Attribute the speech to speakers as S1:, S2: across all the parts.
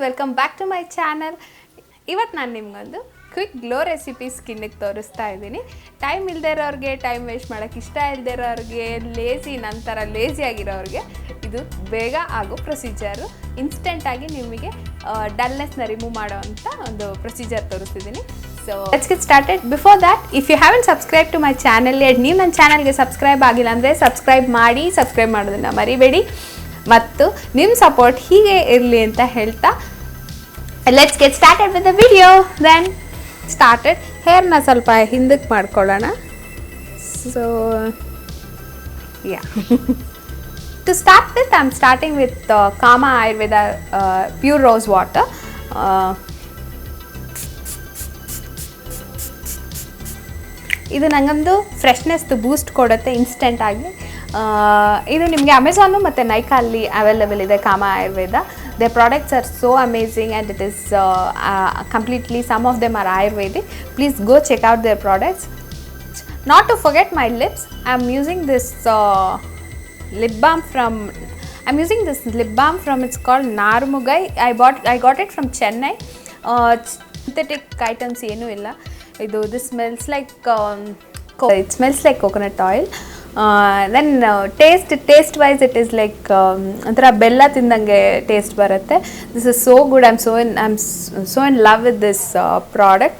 S1: Welcome back to my channel. ಇವತ್ತು ನಾನು ನಿಮಗೊಂದು ಕ್ವಿಕ್ ಗ್ಲೋ ರೆಸಿಪಿ ಸ್ಕಿನ್ನಿಗೆ ತೋರಿಸ್ತಾ ಇದ್ದೀನಿ. ಟೈಮ್ ಇಲ್ಲದೆ ಇರೋರಿಗೆ, ಟೈಮ್ ವೇಸ್ಟ್ ಮಾಡೋಕ್ಕೆ ಇಷ್ಟ ಇಲ್ಲದೆ ಇರೋರಿಗೆ, ನಂತರ ಲೇಸಿ ಆಗಿರೋರಿಗೆ ಇದು ಬೇಗ ಆಗೋ ಪ್ರೊಸೀಜರು. ಇನ್ಸ್ಟೆಂಟಾಗಿ ನಿಮಗೆ ಡಲ್ನೆಸ್ನ ರಿಮೂವ್ ಮಾಡೋವಂಥ ಒಂದು ಪ್ರೊಸೀಜರ್ ತೋರಿಸ್ತಿದ್ದೀನಿ. So let's get started. Before that, if you haven't subscribe to my channel yet, ನೀವು ನನ್ನ ಚಾನಲ್ಗೆ ಸಬ್ಸ್ಕ್ರೈಬ್ ಆಗಿಲ್ಲ ಅಂದರೆ ಸಬ್ಸ್ಕ್ರೈಬ್ ಮಾಡೋದನ್ನು ಮರಿಬೇಡಿ. ಮತ್ತು ನಿಮ್ಮ ಸಪೋರ್ಟ್ ಹೀಗೆ ಇರಲಿ ಅಂತ ಹೇಳ್ತಾ let's get started with the video. Then started. ಹೇರ್ನ ಸ್ವಲ್ಪ ಹಿಂದಕ್ಕೆ ಮಾಡ್ಕೊಳ್ಳೋಣ. So yeah to start with, I am starting with Kama Ayurveda pure rose water. ಇದು ನನಗೊಂದು ಫ್ರೆಶ್ನೆಸ್ದು ಬೂಸ್ಟ್ ಕೊಡುತ್ತೆ ಇನ್ಸ್ಟೆಂಟಾಗಿ. ಇದು ನಿಮಗೆ ಅಮೆಝಾನು ಮತ್ತು ನೈಕಾಲ್ಲಿ ಅವೈಲೇಬಲ್ ಇದೆ. Kama Ayurveda, their products are so amazing and it is completely, some of them are Ayurvedic. Please go check out their products. Not to forget my lips, I am using this lip balm from it's called Narmugai. I got it from Chennai. Synthetic items ಏನು ಇಲ್ಲ. ಇದು this smells like it smells like coconut oil. Then taste wise it is like ಒಂಥರ ಬೆಲ್ಲ ತಿಂದಂಗೆ taste ಬರುತ್ತೆ. This is so good. I'm so in love with this product.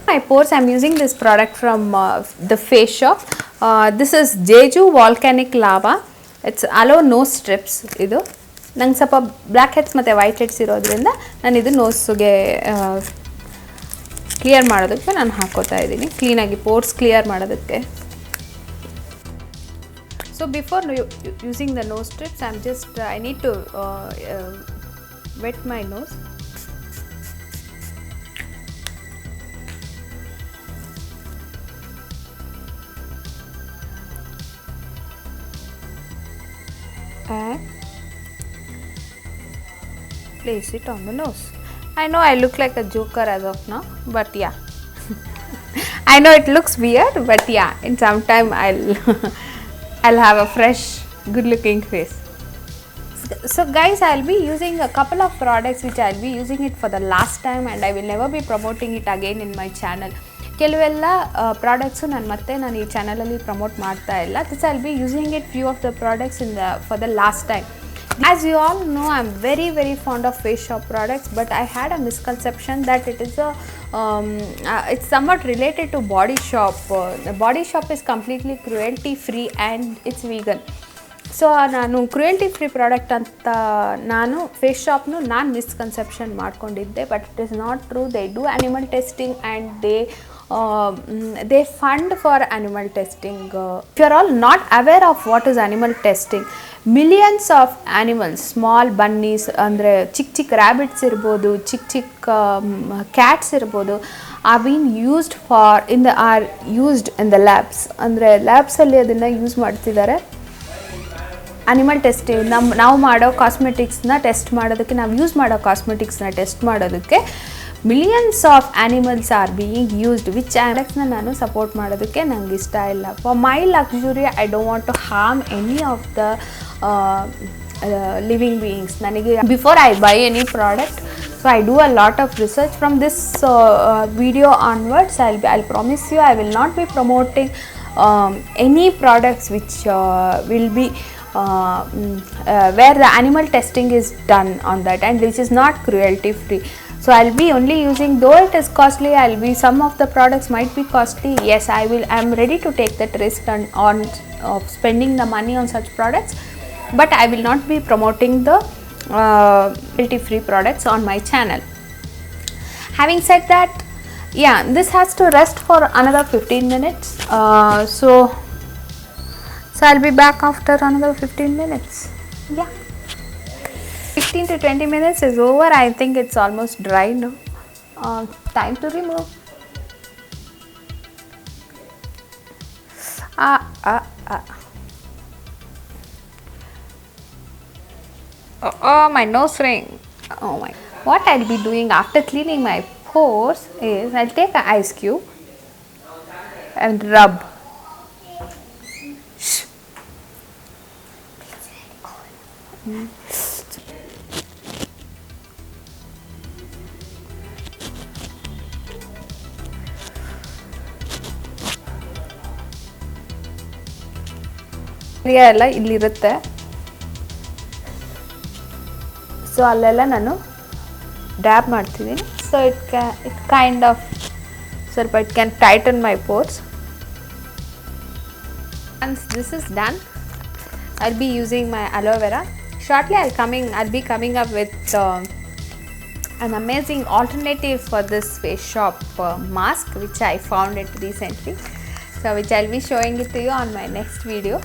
S1: My pores, I'm using this product from the Face Shop. This is Jeju Volcanic Lava. It's aloe nose strips. ಇದು ನಂಗೆ ಸ್ವಲ್ಪ black heads ಮತ್ತು white heads ಇರೋದ್ರಿಂದ ನಾನು ಇದು ನೋಸ್ಗೆ clear ಮಾಡೋದಕ್ಕೆ ನಾನು ಹಾಕೋತಾ ಇದ್ದೀನಿ, ಕ್ಲೀನಾಗಿ ಪೋರ್ಸ್ ಕ್ಲಿಯರ್ ಮಾಡೋದಕ್ಕೆ. So before using the nose strips, I need to wet my nose. And place it on the nose. I know I look like a joker as of now, but yeah. I know it looks weird, but yeah, in some time I'll have a fresh, good looking face. So guys, I'll be using a couple of products which I'll be using it for the last time and I will never be promoting it again in my channel. ಕೆಲವೆಲ್ಲ products ನಾನು ಈ ಚಾನಲಲ್ಲಿ promote ಮಾಡ್ತಾ ಇಲ್ಲ. This I'll be using it few of the products for the last time. As you all know, I'm very very fond of Face Shop products, but I had a misconception that it is it's somewhat related to Body Shop. The Body Shop is completely cruelty free and it's vegan. So ನಾನು cruelty free product ಅಂತ ನಾನು face ಶಾಪ್ನು misconception ಮಾಡ್ಕೊಂಡಿದ್ದೆ, but it is not true. They do animal testing and they fund for animal testing. If you are all not aware of what is animal testing, millions of animals, small bunnies ಅಂದರೆ ಚಿಕ್ಕ rabbits ಇರ್ಬೋದು, ಚಿಕ್ಕ cats ಇರ್ಬೋದು, are used in the labs. ಅಂದರೆ ಲ್ಯಾಬ್ಸಲ್ಲಿ ಅದನ್ನು use ಮಾಡ್ತಿದ್ದಾರೆ animal testing. ನಾವು ಮಾಡೋ ಕಾಸ್ಮೆಟಿಕ್ಸ್ನ ಟೆಸ್ಟ್ ಮಾಡೋದಕ್ಕೆ, ನಾವು ಯೂಸ್ ಮಾಡೋ ಕಾಸ್ಮೆಟಿಕ್ಸ್ನ ಟೆಸ್ಟ್ ಮಾಡೋದಕ್ಕೆ millions of animals are being used, which productsನ ನಾನು ಸಪೋರ್ಟ್ ಮಾಡೋದಕ್ಕೆ ನಂಗೆ ಇಷ್ಟ ಇಲ್ಲ. For my luxury, I don't want to harm any of the living beings. ನನಗೆ before I buy any product, so I do a lot of research. From this video onwards, I'll promise you I will not be promoting any products which will be where the animal testing is done on that and which is not cruelty free. So I'll be only using, though it is costly, some of the products might be costly. Yes, I'm ready to take that risk on spending the money on such products, but I will not be promoting the cruelty free products on my channel. Having said that, yeah, this has to rest for another 15 minutes. So I'll be back after another 15 minutes. Yeah, 15 to 20 minutes is over. I think it's almost dry now. Time to remove. Oh, my nose ring. Oh my. What I'll be doing after cleaning my pores is I'll take an ice cube and rub. ಎಲ್ಲ ಇಲ್ಲಿರುತ್ತೆ. So ಅಲ್ಲೆಲ್ಲ ನಾನು dab ಮಾಡ್ತಿದ್ದೀನಿ. So it kind of ಸ್ವಲ್ಪ it can tighten my pores. Once this is done, I'll be using my aloe vera. Shortly I'll be coming up with an amazing alternative for this face shop mask which I found it recently. So which I'll be showing it to you on my next video.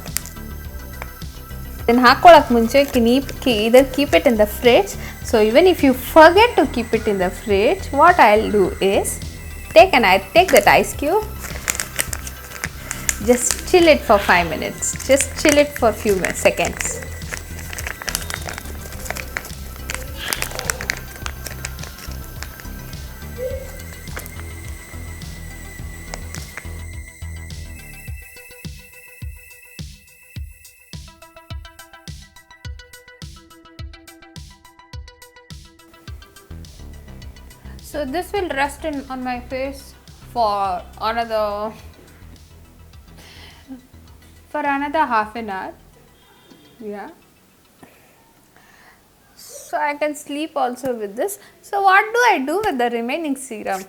S1: Then ಹಾಕೊಳ್ಳೋಕೆ ಮುಂಚೆ either keep it in the fridge. So even if you forget to keep it in the fridge, what I'll do is take that ice cube, just chill it for 5 minutes. Just chill it for few seconds. So this will rest on my face for another half an hour. Yeah. So I can sleep also with this. So what do I do with the remaining serum?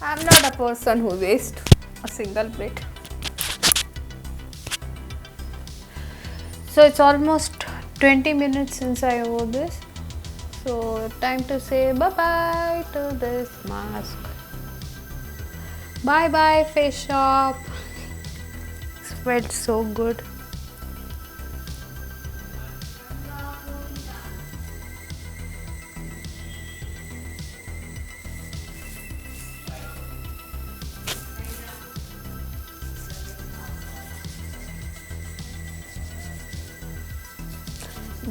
S1: I'm not a person who wastes a single bit. So it's almost 20 minutes since I wore this. So time to say bye-bye to this mask. Bye-bye face shop. It felt so good.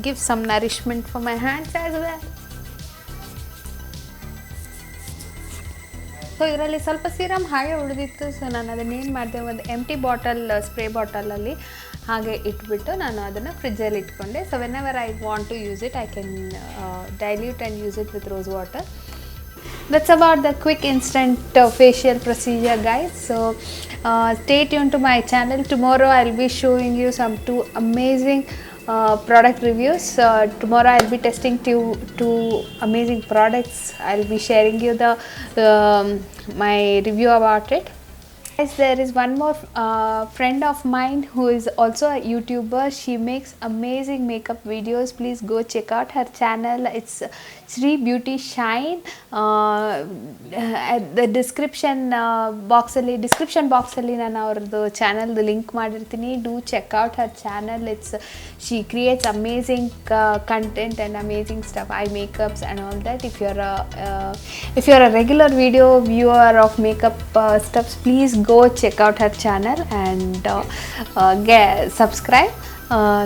S1: Give some nourishment for my hands as well. So ಇದರಲ್ಲಿ ಸ್ವಲ್ಪ serum ಹಾಗೆ ಉಳಿದಿತ್ತು. So ನಾನು ಅದನ್ನು ಏನು ಮಾಡಿದೆ, ಒಂದು ಎಂಟಿ bottle spray ಬಾಟಲಲ್ಲಿ ಹಾಗೆ ಇಟ್ಬಿಟ್ಟು ನಾನು ಅದನ್ನು ಫ್ರಿಜ್ಜಲ್ಲಿ ಇಟ್ಕೊಂಡೆ. So whenever I want to use it, I can dilute and use it with rose water. That's about the quick instant facial procedure, guys. So stay tuned to my channel. Tomorrow I'll be showing you some 2 amazing product reviews. Tomorrow I'll be testing two amazing products. I'll be sharing you my review about it. Guys, there is one more friend of mine who is also a YouTuber. She makes amazing makeup videos. Please go check out her channel. It's Sri Beauty Shine. At the description box ಅಲ್ಲಿ ನಾನು ಅವ್ರದ್ದು ಚಾನಲ್ದು link ಮಾಡಿರ್ತೀನಿ. Do check out her channel. She creates amazing content and amazing stuff, eye makeups and all that. If you're a regular video viewer of makeup stuffs, please go check out her channel and subscribe.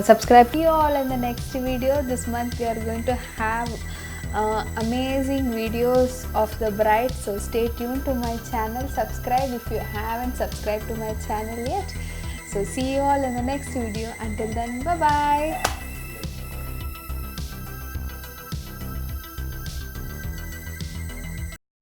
S1: Subscribe to you all in the next video. This month we are going to have amazing videos of the bride. So stay tuned to my channel. Subscribe if you haven't subscribed to my channel yet. So see you all in the next video. Until then, bye bye.